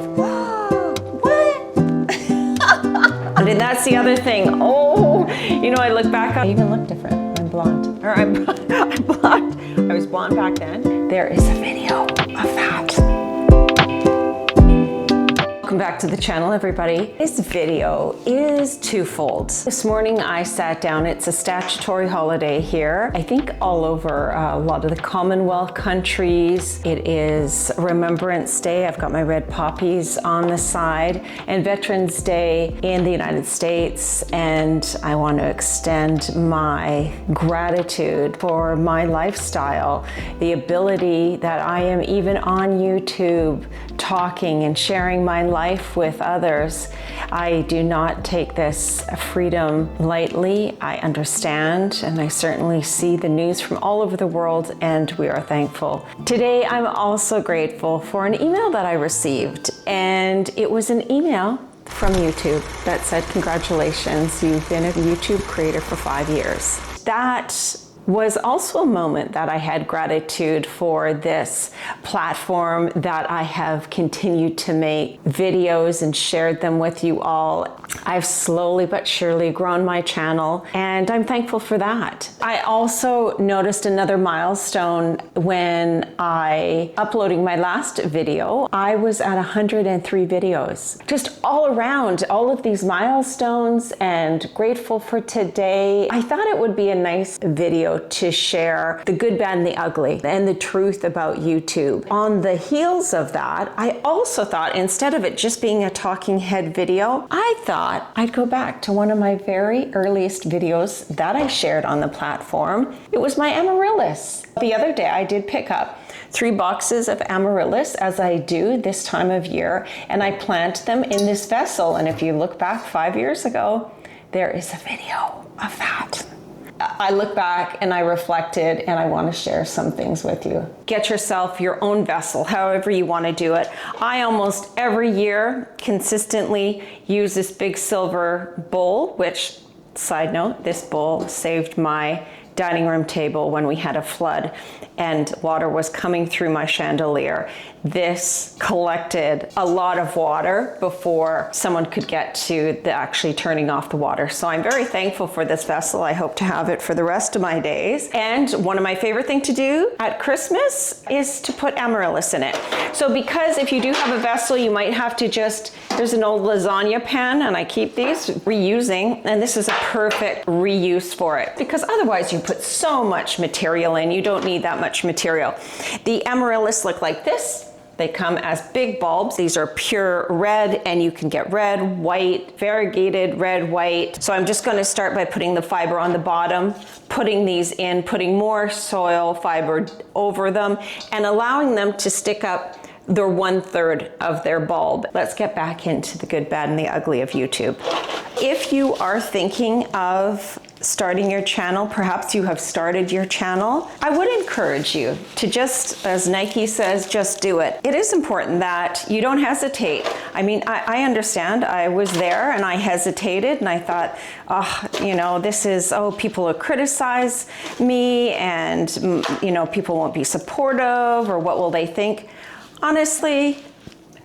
What? And that's the other thing. Oh, I look back, I even look different. I'm blonde. Or I'm blonde. I was blonde back then. There is a video of that. Welcome back to the channel, everybody. This video is twofold. This morning I sat down. It's a statutory holiday here. I think all over a lot of the Commonwealth countries. It is Remembrance Day. I've got my red poppies on the side, and Veterans Day in the United States. And I want to extend my gratitude for my lifestyle, the ability that I am even on YouTube talking and sharing my life with others. I do not take this freedom lightly. I understand, and I certainly see the news from all over the world, and we are thankful. Today, I'm also grateful for an email that I received, and it was an email from YouTube that said, congratulations, you've been a YouTube creator for 5 years. That was also a moment that I had gratitude for this platform, that I have continued to make videos and shared them with you all. I've slowly but surely grown my channel, and I'm thankful for that. I also noticed another milestone when uploading my last video. I was at 103 videos. Just all around, all of these milestones, and grateful for today. I thought it would be a nice video to share the good, bad, and the ugly, and the truth about YouTube. On the heels of that, I also thought, instead of it just being a talking head video, I thought I'd go back to one of my very earliest videos that I shared on the platform. It was my Amaryllis. The other day I did pick up 3 boxes of Amaryllis, as I do this time of year, and I plant them in this vessel. And if you look back 5 years ago, there is a video of that. I look back and I reflected, and I want to share some things with you. Get yourself your own vessel, however you want to do it. I almost every year consistently use this big silver bowl, which, side note, this bowl saved my dining room table when we had a flood and water was coming through my chandelier. This collected a lot of water before someone could get to actually turning off the water. So I'm very thankful for this vessel. I hope to have it for the rest of my days. And one of my favorite things to do at Christmas is to put Amaryllis in it. So because if you do have a vessel, you might have to there's an old lasagna pan, and I keep these reusing, and this is a perfect reuse for it, because otherwise you put so much material in, you don't need that much material. The Amaryllis look like this. They come as big bulbs. These are pure red, and you can get red, white, variegated red, white. So I'm just going to start by putting the fiber on the bottom, putting these in, putting more soil fiber over them, and allowing them to stick up their 1/3 of their bulb. Let's get back into the good, bad, and the ugly of YouTube. If you are thinking of starting your channel, perhaps you have started your channel, I would encourage you to just, as Nike says, just do it. It is important that you don't hesitate. I mean, I understand. I was there and I hesitated, and I thought, people will criticize me, and people won't be supportive, or what will they think? Honestly,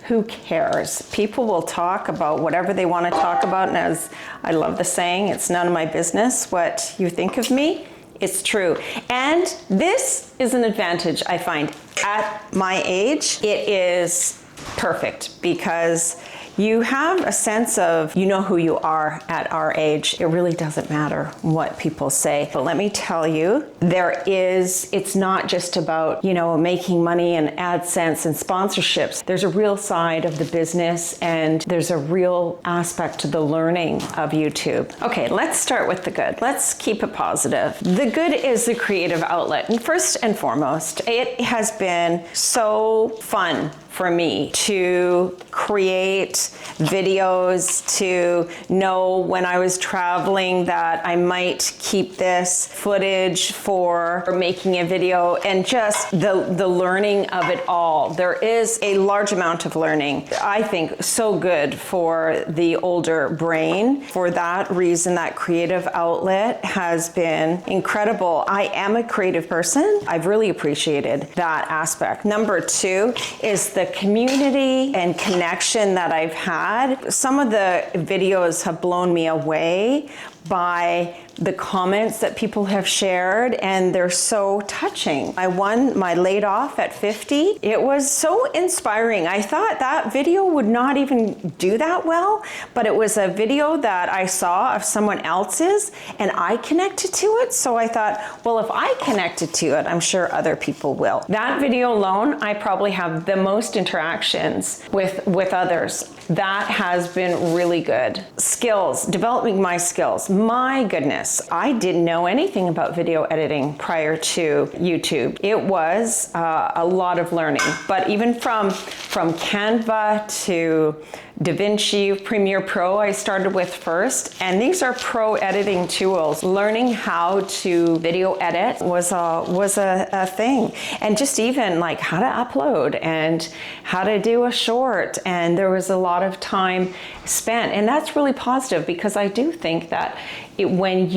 who cares? People will talk about whatever they want to talk about, and as I love the saying, it's none of my business what you think of me. It's true. And this is an advantage I find. At my age, it is perfect, because you have a sense of, you know who you are at our age. It really doesn't matter what people say. But let me tell you, it's not just about, making money and AdSense and sponsorships. There's a real side of the business, and there's a real aspect to the learning of YouTube. Okay, let's start with the good. Let's keep it positive. The good is the creative outlet. And first and foremost, it has been so fun for me to create videos, to know when I was traveling that I might keep this footage for making a video, and just the learning of it all. There is a large amount of learning. I think so good for the older brain. For that reason, that creative outlet has been incredible. I am a creative person. I've really appreciated that aspect. Number 2 is the the community and connection that I've had. Some of the videos have blown me away by the comments that people have shared, and they're so touching. I won my laid off at 50. It was so inspiring. I thought that video would not even do that well, but it was a video that I saw of someone else's and I connected to it. So I thought, well, if I connected to it, I'm sure other people will. That video alone, I probably have the most interactions with others. That has been really good. Skills, developing my skills. My goodness, I didn't know anything about video editing prior to YouTube. It was a lot of learning, but even from Canva to DaVinci, Premiere Pro, I started with first, and these are pro editing tools. Learning how to video edit was a thing, and just even like how to upload and how to do a short, and there was a lot of time spent, and that's really positive because I do think that when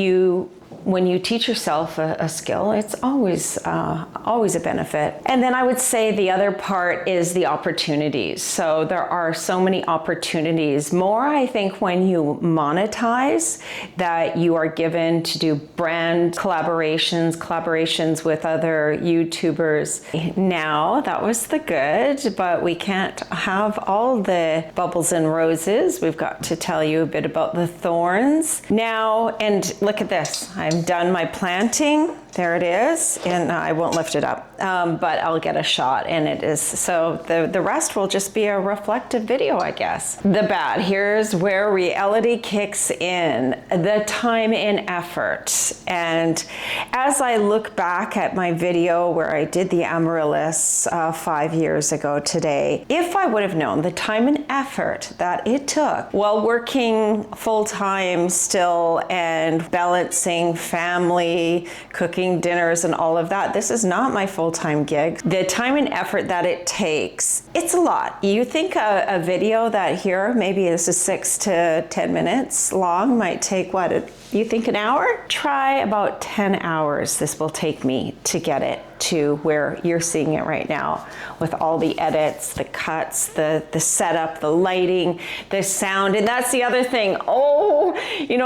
you teach yourself a skill, it's always a benefit. And then I would say the other part is the opportunities. So there are so many opportunities, more I think when you monetize, that you are given to do brand collaborations with other YouTubers. Now, that was the good, but we can't have all the bubbles and roses. We've got to tell you a bit about the thorns. Now, and look at this. I'm done my planting. There it is, and I won't lift it up, but I'll get a shot, and it is, so the rest will just be a reflective video, I guess. The bad, here's where reality kicks in, the time and effort. And as I look back at my video where I did the Amaryllis 5 years ago today, if I would have known the time and effort that it took while working full-time still and balancing family, cooking dinners and all of that. This is not my full-time gig. The time and effort that it takes, it's a lot. You think a video that here, maybe this is 6 to 10 minutes long, might take what, you think an hour? Try about 10 hours this will take me to get it to where you're seeing it right now, with all the edits, the cuts, the setup, the lighting, the sound. And that's the other thing.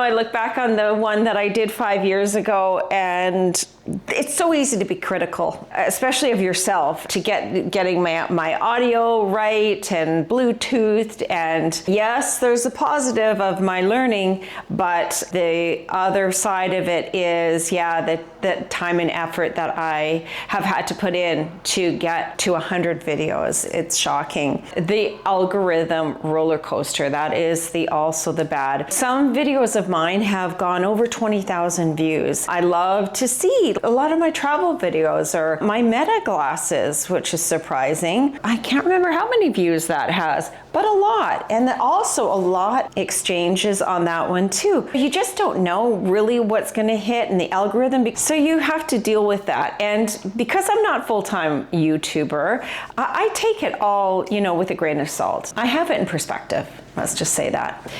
I look back on the one that I did 5 years ago, and it's so easy to be critical, especially of yourself, to getting my audio right and Bluetoothed. And yes, there's a positive of my learning, but the other side of it is, the time and effort that I have had to put in to get to 100 videos. It's shocking. The algorithm roller coaster, that is also the bad. Some videos of mine have gone over 20,000 views. I love to see a lot of my travel videos or my Meta glasses, which is surprising. I can't remember how many views that has, but a lot. And also a lot exchanges on that one too. You just don't know really what's gonna hit in the algorithm, so you have to deal with that. And because I'm not full-time YouTuber, I take it all, with a grain of salt. I have it in perspective. Let's just say that.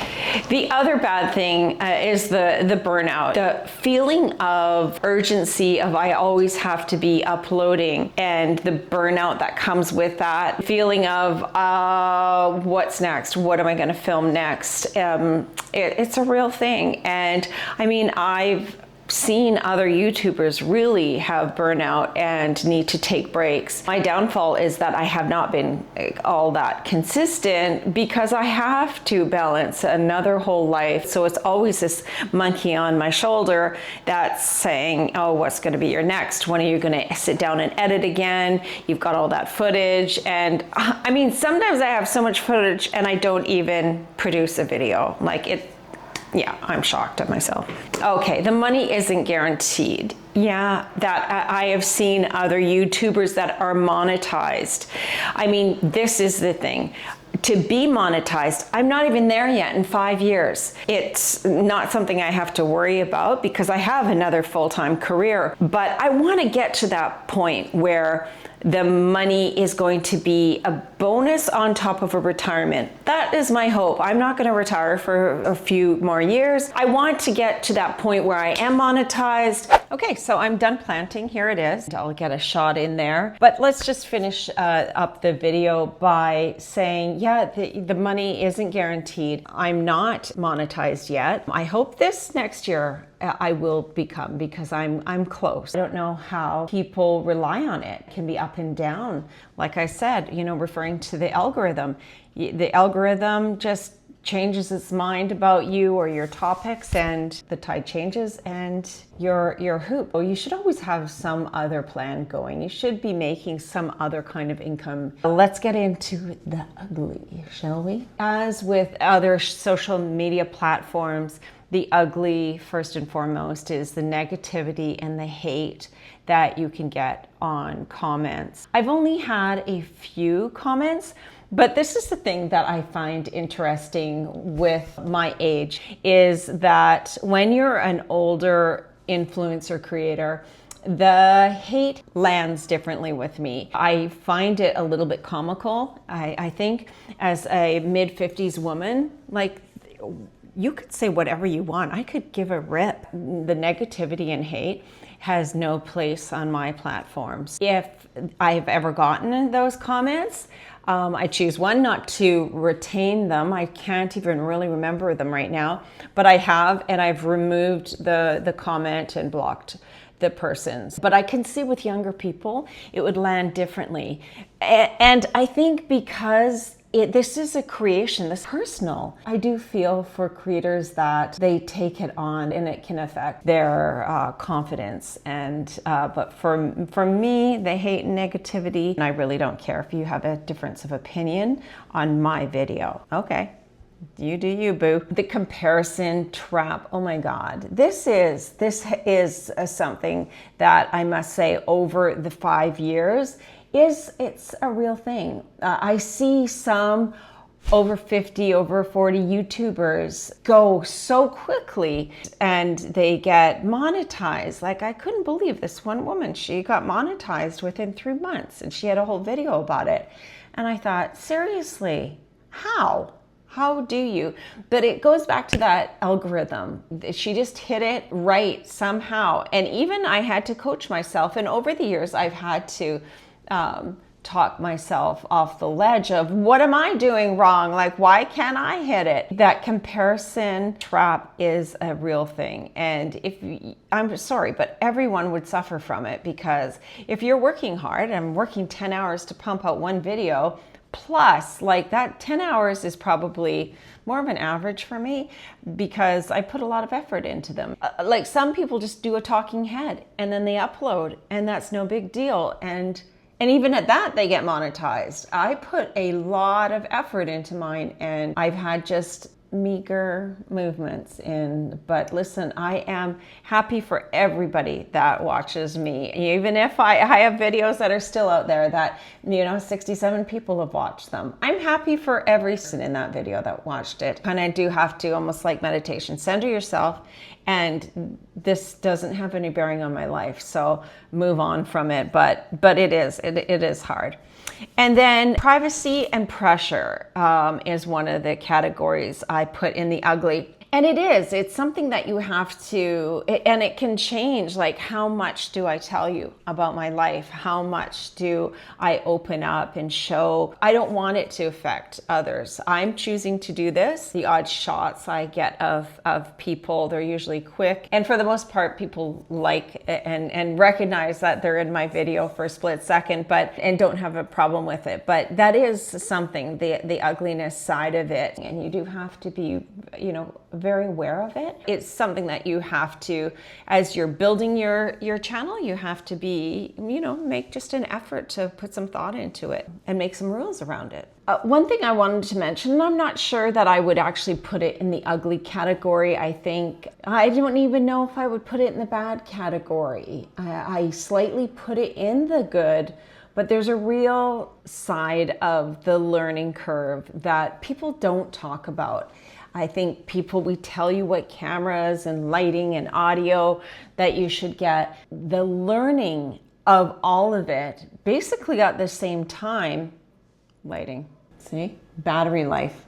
The other bad thing is the burnout, the feeling of urgency of I always have to be uploading, and the burnout that comes with that feeling of what's next? What am I going to film next? It's a real thing. And I mean, I've seen other YouTubers really have burnout and need to take breaks. My downfall is that I have not been all that consistent because I have to balance another whole life. So it's always this monkey on my shoulder that's saying, oh, what's going to be your next? When are you going to sit down and edit again? You've got all that footage. And I mean, sometimes I have so much footage and I don't even produce a video. Yeah, I'm shocked at myself. Okay, the money isn't guaranteed. Yeah, that I have seen other YouTubers that are monetized. I mean, this is the thing. To be monetized, I'm not even there yet in 5 years. It's not something I have to worry about because I have another full-time career. But I want to get to that point where the money is going to be a bonus on top of a retirement. That is my hope. I'm not going to retire for a few more years. I want to get to that point where I am monetized. Okay, so I'm done planting. Here it is. I'll get a shot in there. But let's just finish up the video by saying, yeah, the money isn't guaranteed. I'm not monetized yet. I hope this next year I will become, because I'm close. I don't know how people rely on it. It can be up and down. Like I said, you know, referring to the algorithm just changes its mind about you or your topics, and the tide changes and your hoop. Oh, you should always have some other plan going. You should be making some other kind of income. Let's get into the ugly, shall we? As with other social media platforms, the ugly, first and foremost, is the negativity and the hate that you can get on comments. I've only had a few comments, but this is the thing that I find interesting with my age, is that when you're an older influencer creator, the hate lands differently with me. I find it a little bit comical. I think as a mid-50s woman, like, you could say whatever you want. I could give a rip. The negativity and hate has no place on my platforms. If I've ever gotten those comments, I choose one, not to retain them. I can't even really remember them right now, but I have, and I've removed the comment and blocked the persons. But I can see with younger people, it would land differently. And I think because this is a creation, this is personal. I do feel for creators that they take it on and it can affect their confidence. And but for me, the hate and negativity, and I really don't care if you have a difference of opinion on my video. Okay, you do you, boo. The comparison trap. Oh my God, this is something that I must say over the 5 years. It's a real thing. I see some over 50, over 40 YouTubers go so quickly and they get monetized. Like, I couldn't believe this one woman, she got monetized within 3 months and she had a whole video about it. And I thought, seriously, how? How do you? But it goes back to that algorithm. She just hit it right somehow. And even I had to coach myself. And over the years, I've had to talk myself off the ledge of, what am I doing wrong? Like, why can't I hit it? That comparison trap is a real thing. And I'm sorry, but everyone would suffer from it, because if you're working hard, I'm working 10 hours to pump out one video, plus like that 10 hours is probably more of an average for me, because I put a lot of effort into them. Like, some people just do a talking head and then they upload, and that's no big deal. And even at that, they get monetized. I put a lot of effort into mine, and I've had just meager movements in. But listen, I am happy for everybody that watches me. Even if I have videos that are still out there that, 67 people have watched them. I'm happy for every person in that video that watched it. And I do have to, almost like meditation, center yourself. And this doesn't have any bearing on my life, so move on from it. But it is hard. And then privacy and pressure is one of the categories I put in the ugly. And it's something that you have to, and it can change. Like, how much do I tell you about my life? How much do I open up and show? I don't want it to affect others. I'm choosing to do this. The odd shots I get of people, they're usually quick. And for the most part, people like and recognize that they're in my video for a split second, and don't have a problem with it. But that is something, the ugliness side of it. And you do have to be, very aware of it. It's something that you have to, as you're building your channel, you have to be, make just an effort to put some thought into it and make some rules around it. One thing I wanted to mention, and I'm not sure that I would actually put it in the ugly category. I don't even know if I would put it in the bad category. I slightly put it in the good, but there's a real side of the learning curve that people don't talk about. I think we tell you what cameras and lighting and audio that you should get. The learning of all of it, basically at the same time, lighting, see? Battery life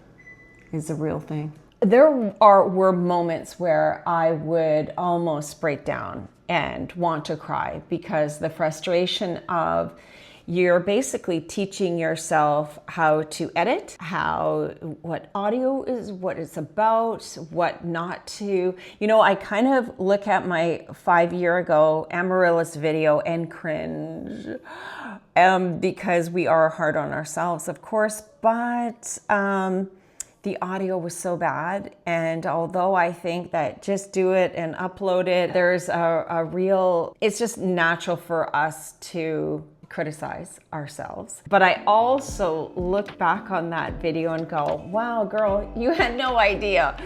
is a real thing. There were moments where I would almost break down and want to cry, because the frustration of you're basically teaching yourself how to edit, what audio is, what it's about, what not to. You know, I kind of look at my 5 year ago Amaryllis video and cringe, because we are hard on ourselves, of course, but the audio was so bad. And although I think that just do it and upload it, there's it's just natural for us to criticize ourselves. But I also look back on that video and go, wow, girl, you had no idea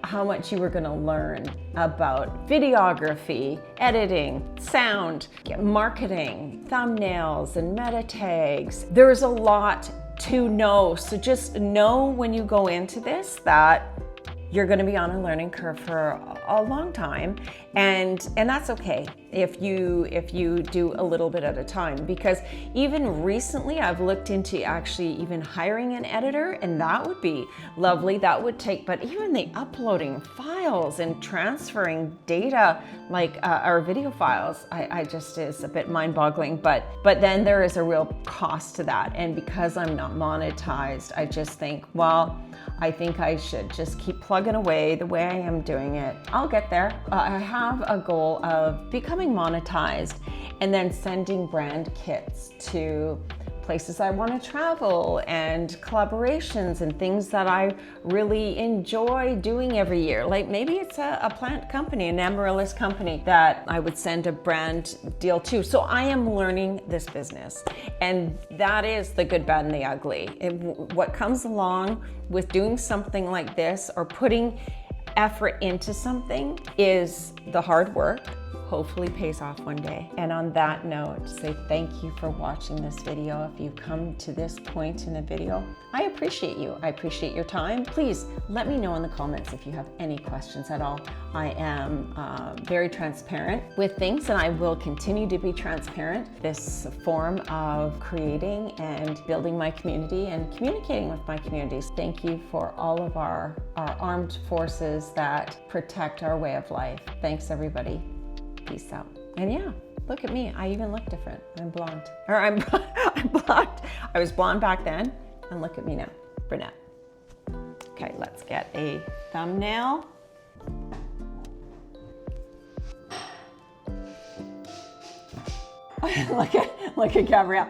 how much you were gonna learn about videography, editing, sound, marketing, thumbnails, and meta tags. There's a lot to know. So just know when you go into this that you're going to be on a learning curve for a long time, and that's okay if you do a little bit at a time, because even recently I've looked into actually even hiring an editor, and that would be lovely. That would take, but even the uploading files and transferring data like our video files, I just is a bit mind-boggling. But then there is a real cost to that, and because I'm not monetized, I just think, well, I think I should just keep plugging away the way I am doing it. I'll get there. I have a goal of becoming monetized and then sending brand kits to places I want to travel and collaborations and things that I really enjoy doing every year. Like maybe it's a plant company, an Amaryllis company that I would send a brand deal to. So I am learning this business, and that is the good, bad, and the ugly. What comes along with doing something like this or putting effort into something is the hard work. Hopefully pays off one day. And on that note, say thank you for watching this video. If you come to this point in the video, I appreciate you. I appreciate your time. Please let me know in the comments if you have any questions at all. I am very transparent with things, and I will continue to be transparent. This form of creating and building my community and communicating with my communities. Thank you for all of our armed forces that protect our way of life. Thanks, everybody. Peace out. And yeah, look at me. I even look different. I'm blonde. Or I'm blonde. I was blonde back then, and look at me now. Brunette. Okay, let's get a thumbnail. Look at Gabrielle.